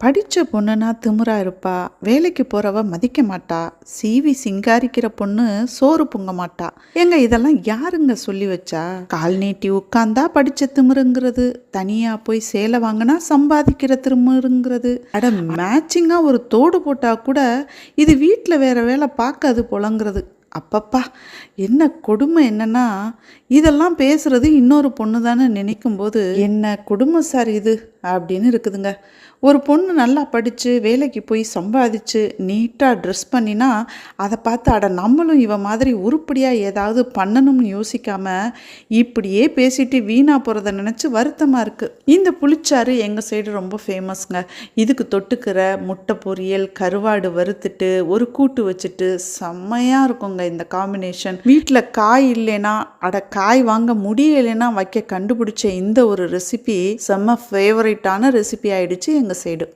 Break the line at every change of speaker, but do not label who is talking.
படித்த பொண்ணுனா திமிரா இருப்பா, வேலைக்கு போகிறவ மதிக்க மாட்டா, சீவி சிங்காரிக்கிற பொண்ணு சோறு பொங்க மாட்டா. ஏங்க இதெல்லாம் யாருங்க சொல்லி வச்சா? கால் நீட்டி உட்காந்தா படித்த திமிருங்கிறது, தனியாக போய் சேலை வாங்கினா சம்பாதிக்கிற திமிருங்கிறது, அட மேட்சிங்காக ஒரு தோடு போட்டால் கூட இது வீட்டில் வேற வேலை பார்க்காது போலங்கிறது. அப்பப்பா என்ன கொடுமை என்னன்னா, இதெல்லாம் பேசுறது இன்னொரு பொண்ணு தானே நினைக்கும் போது என்ன கொடுமை சார் இது அப்படின்னு இருக்குதுங்க. ஒரு பொண்ணு நல்லா படித்து வேலைக்கு போய் சம்பாதிச்சு நீட்டாக ட்ரெஸ் பண்ணினா அதை பார்த்து அட நம்மளும் இவ மாதிரி உருப்படியாக ஏதாவது பண்ணணும்னு யோசிக்காமல் இப்படியே பேசிட்டு வீணாக போகிறத நினச்சி வருத்தமாக இருக்குது. இந்த புளிச்சாறு எங்கள் சைடு ரொம்ப ஃபேமஸ்ங்க. இதுக்கு தொட்டுக்கிற முட்டை பொரியல், கருவாடு வறுத்துட்டு ஒரு கூட்டு வச்சுட்டு செம்மையாக இருக்குங்க இந்த காம்பினேஷன். வீட்டில் காய் இல்லைன்னா காய் வாங்க முடியலைன்னா வைக்க கண்டுபிடிச்ச இந்த ஒரு ரெசிபி செம்ம ஃபேவரட்டான ரெசிபி ஆயிடுச்சு எங்கள் சைடு.